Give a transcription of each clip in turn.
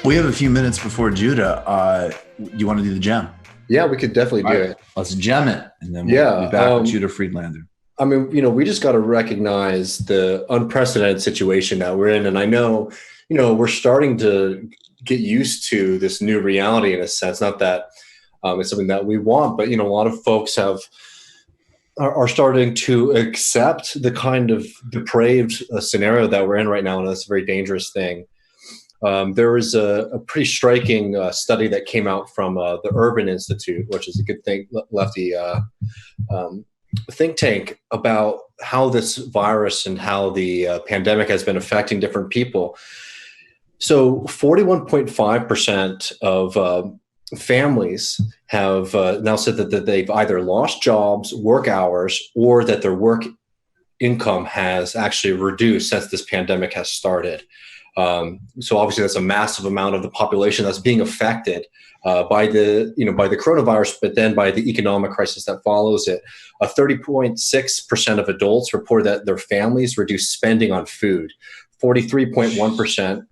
We have a few minutes before Judah. You want to do the gem? Yeah, we could definitely All do right, it. let's gem it, and then we'll be Yeah. back with Judah Friedlander. I mean, we just got to recognize the unprecedented situation that we're in. And I know, we're starting to get used to this new reality in a sense. Not that it's something that we want, but, a lot of folks are starting to accept the kind of depraved scenario that we're in right now. And that's a very dangerous thing. There was a pretty striking study that came out from the Urban Institute, which is a good thing, lefty think tank, about how this virus and how the pandemic has been affecting different people. So 41.5% of families have now said that they've either lost jobs, work hours, or that their work income has actually reduced since this pandemic has started. So obviously that's a massive amount of the population that's being affected by the coronavirus, but then by the economic crisis that follows it. 30.6% of adults report that their families reduced spending on food. 43.1%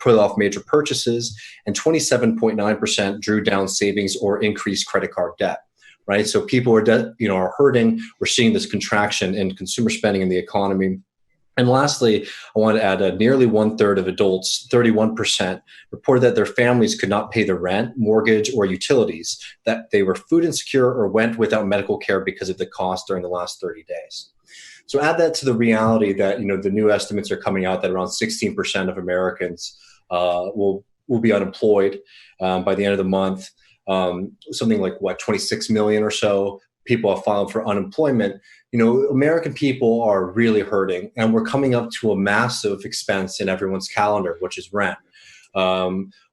put off major purchases, and 27.9% drew down savings or increased credit card debt. Right, so people are hurting. We're seeing this contraction in consumer spending in the economy. And lastly, I want to add nearly 1/3 of adults, 31%, reported that their families could not pay the rent, mortgage, or utilities, that they were food insecure or went without medical care because of the cost during the last 30 days. So add that to the reality that, the new estimates are coming out that around 16% of Americans will be unemployed by the end of the month. Something like 26 million or so people have filed for unemployment. American people are really hurting, and we're coming up to a massive expense in everyone's calendar, which is rent.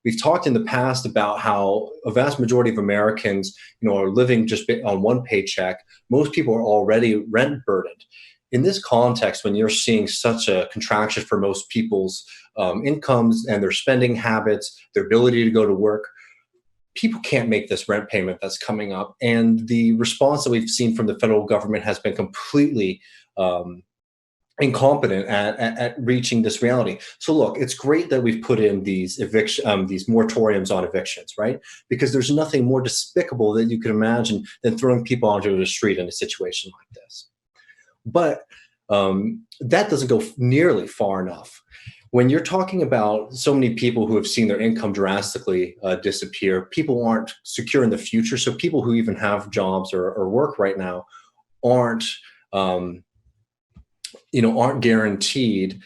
We've talked in the past about how a vast majority of Americans, are living just on one paycheck. Most people are already rent burdened. In this context, when you're seeing such a contraction for most people's incomes and their spending habits, their ability to go to work, people can't make this rent payment that's coming up. And the response that we've seen from the federal government has been completely incompetent at reaching this reality. So look, it's great that we've put in these these moratoriums on evictions, right? Because there's nothing more despicable that you could imagine than throwing people onto the street in a situation like this. But that doesn't go nearly far enough. When you're talking about so many people who have seen their income drastically disappear, people aren't secure in the future. So people who even have jobs or work right now aren't guaranteed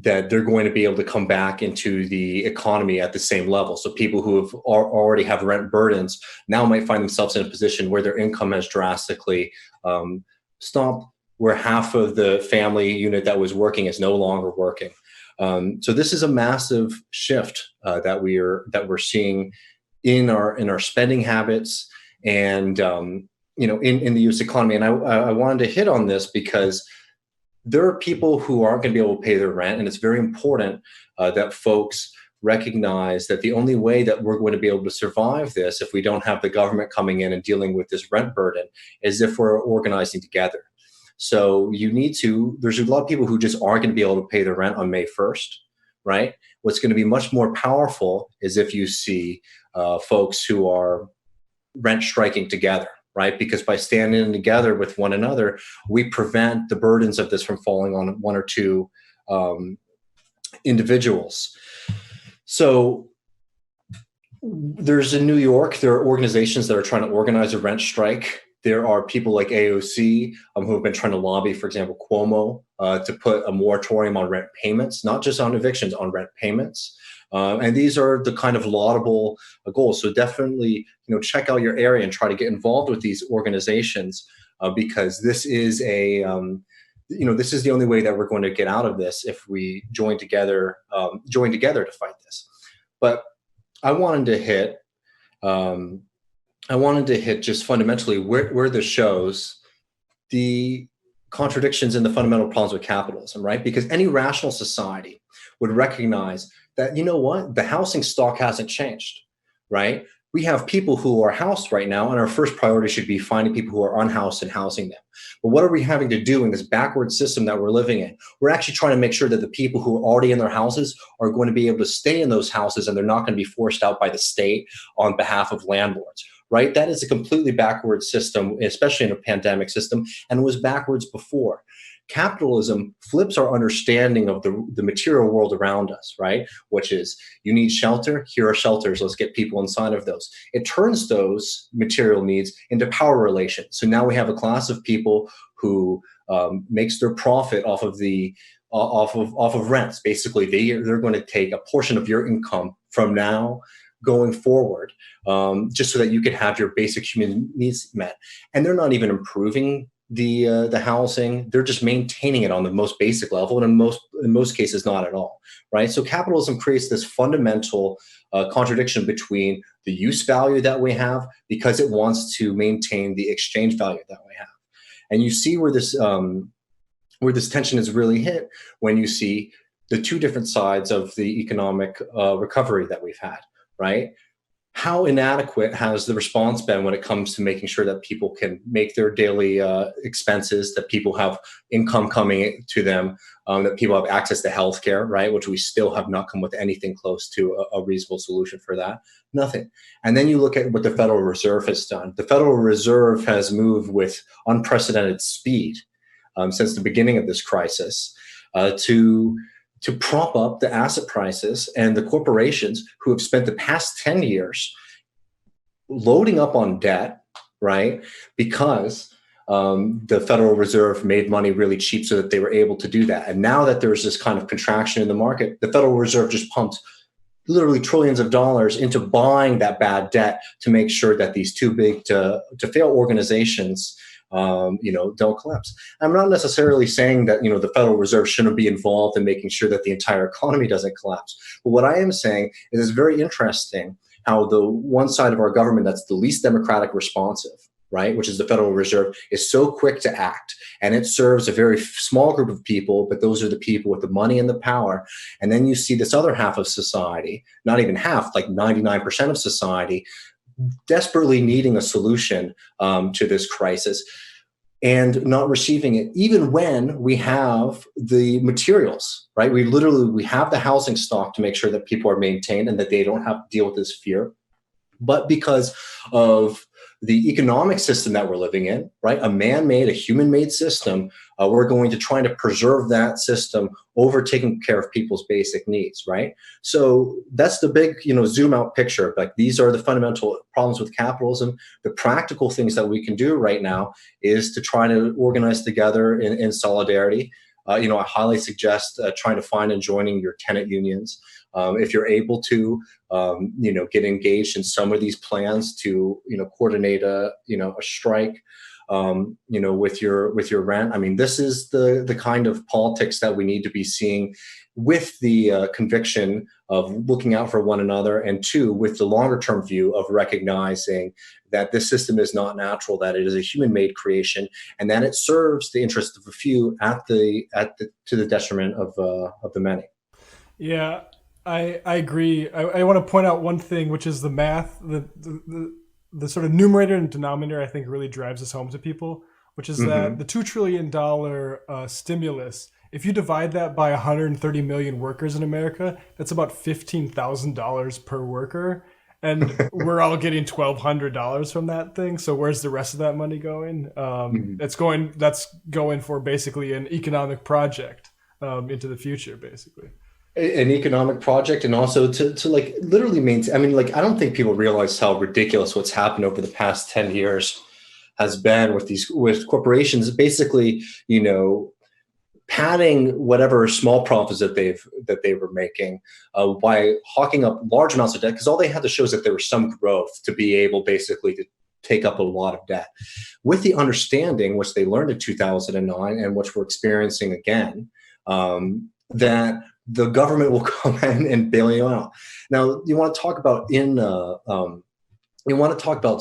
that they're going to be able to come back into the economy at the same level. So people who already have rent burdens now might find themselves in a position where their income has drastically stopped, where half of the family unit that was working is no longer working. So this is a massive shift that we're seeing in our spending habits and in the U.S. economy. And I wanted to hit on this because there are people who aren't going to be able to pay their rent, and it's very important that folks recognize that the only way that we're going to be able to survive this, if we don't have the government coming in and dealing with this rent burden, is if we're organizing together. So there's a lot of people who just aren't going to be able to pay their rent on May 1st, right? What's going to be much more powerful is if you see folks who are rent striking together, right? Because by standing together with one another, we prevent the burdens of this from falling on one or two individuals. So there's in New York, there are organizations that are trying to organize a rent strike. There are people like AOC who have been trying to lobby, for example, Cuomo, to put a moratorium on rent payments, not just on evictions, on rent payments. And these are the kind of laudable goals. So definitely, check out your area and try to get involved with these organizations because this is this is the only way that we're going to get out of this if we join together to fight this. But I wanted to hit just fundamentally where this shows the contradictions and the fundamental problems with capitalism, right? Because any rational society would recognize that, the housing stock hasn't changed, right? we have people who are housed right now, and our first priority should be finding people who are unhoused and housing them. But what are we having to do in this backward system that we're living in? We're actually trying to make sure that the people who are already in their houses are going to be able to stay in those houses, and they're not going to be forced out by the state on behalf of landlords, right? That is a completely backward system, especially in a pandemic system, and it was backwards before. Capitalism flips our understanding of the material world around us, right? Which is, you need shelter, here are shelters, let's get people inside of those. It turns those material needs into power relations. So now we have a class of people who makes their profit off of rents. Basically, they're going to take a portion of your income from now going forward, just so that you can have your basic human needs met. And they're not even improving the housing, they're just maintaining it on the most basic level, and in most cases not at all, right? So capitalism creates this fundamental contradiction between the use value that we have, because it wants to maintain the exchange value that we have. And you see where this tension is really hit when you see the two different sides of the economic recovery that we've had, right? How inadequate has the response been when it comes to making sure that people can make their daily expenses, that people have income coming to them, that people have access to healthcare, right? Which we still have not come with anything close to a reasonable solution for that. Nothing. And then you look at what the Federal Reserve has done. The Federal Reserve has moved with unprecedented speed since the beginning of this crisis to prop up the asset prices and the corporations who have spent the past 10 years loading up on debt, right? Because the Federal Reserve made money really cheap so that they were able to do that. And now that there's this kind of contraction in the market, the Federal Reserve just pumps literally trillions of dollars into buying that bad debt to make sure that these too big to fail organizations don't collapse. I'm not necessarily saying that, the Federal Reserve shouldn't be involved in making sure that the entire economy doesn't collapse. But what I am saying is it's very interesting how the one side of our government that's the least democratic responsive, right, which is the Federal Reserve, is so quick to act. And it serves a very small group of people, but those are the people with the money and the power. And then you see this other half of society, not even half, like 99% of society, desperately needing a solution to this crisis and not receiving it, even when we have the materials, right? We have the housing stock to make sure that people are maintained and that they don't have to deal with this fear. But because of the economic system that we're living in, right? A man-made, a human-made system, we're going to try to preserve that system over taking care of people's basic needs, right? So that's the big, zoom out picture. Like, these are the fundamental problems with capitalism. The practical things that we can do right now is to try to organize together in solidarity. I highly suggest trying to find and joining your tenant unions. If you're able to, get engaged in some of these plans to, coordinate a strike, with your rent. I mean, this is the kind of politics that we need to be seeing, with the conviction of looking out for one another, and two, with the longer term view of recognizing that this system is not natural, that it is a human-made creation, and that it serves the interests of a few to the detriment of the many. Yeah, I agree. I want to point out one thing, which is the math, the sort of numerator and denominator, I think, really drives this home to people, which is that the $2 trillion stimulus, if you divide that by 130 million workers in America, that's about $15,000 per worker. And we're all getting $1,200 from that thing. So where's the rest of that money going? That's going for basically an economic project into the future, basically. An economic project, and also to like literally maintain. I mean, like, I don't think people realize how ridiculous what's happened over the past 10 years has been with corporations basically, padding whatever small profits that they were making by hawking up large amounts of debt, because all they had to show is that there was some growth to be able basically to take up a lot of debt, with the understanding, which they learned in 2009 and which we're experiencing again, that the government will come in and bail you out. Now, you want to talk about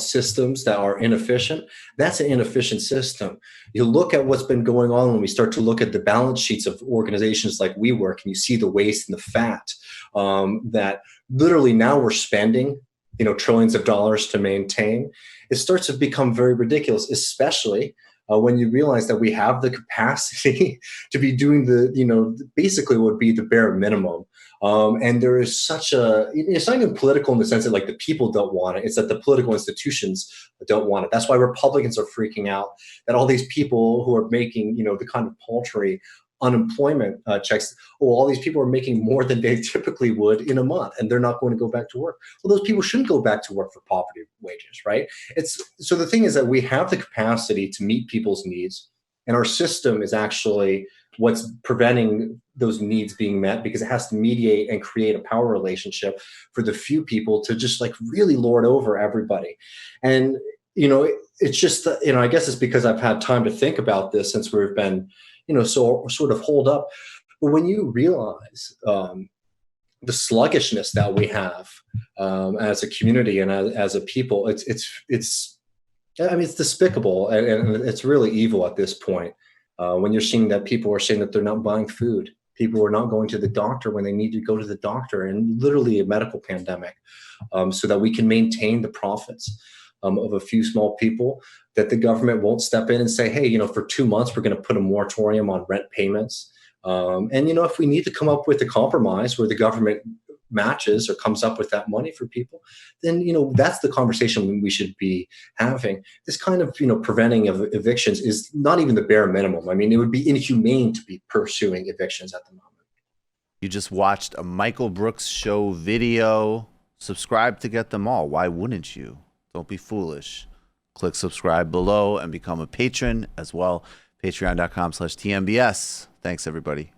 systems that are inefficient. That's an inefficient system. You look at what's been going on when we start to look at the balance sheets of organizations like WeWork, and you see the waste and the fat that literally now we're spending trillions of dollars to maintain, it starts to become very ridiculous, especially when you realize that we have the capacity to be doing basically what would be the bare minimum. And there is it's not even political in the sense that like the people don't want it. It's that the political institutions don't want it. That's why Republicans are freaking out that all these people who are making, the kind of paltry unemployment checks, all these people are making more than they typically would in a month, and they're not going to go back to work. Well, those people shouldn't go back to work for poverty wages, right? So the thing is that we have the capacity to meet people's needs, and our system is actually what's preventing those needs being met, because it has to mediate and create a power relationship for the few people to just like really lord over everybody. And it's just I guess it's because I've had time to think about this since we've been so sort of holed up. But when you realize the sluggishness that we have as a community and as a people, it's despicable, and it's really evil at this point. When you're seeing that people are saying that they're not buying food, people are not going to the doctor when they need to go to the doctor, and literally a medical pandemic, so that we can maintain the profits of a few small people, that the government won't step in and say, hey, for 2 months, we're going to put a moratorium on rent payments. And, if we need to come up with a compromise where the government matches or comes up with that money for people, then, that's the conversation we should be having. This kind of, preventing of evictions is not even the bare minimum. I mean, it would be inhumane to be pursuing evictions at the moment. You just watched a Michael Brooks show video. Subscribe to get them all. Why wouldn't you? Don't be foolish. Click subscribe below and become a patron as well. Patreon.com/TMBS. Thanks, everybody.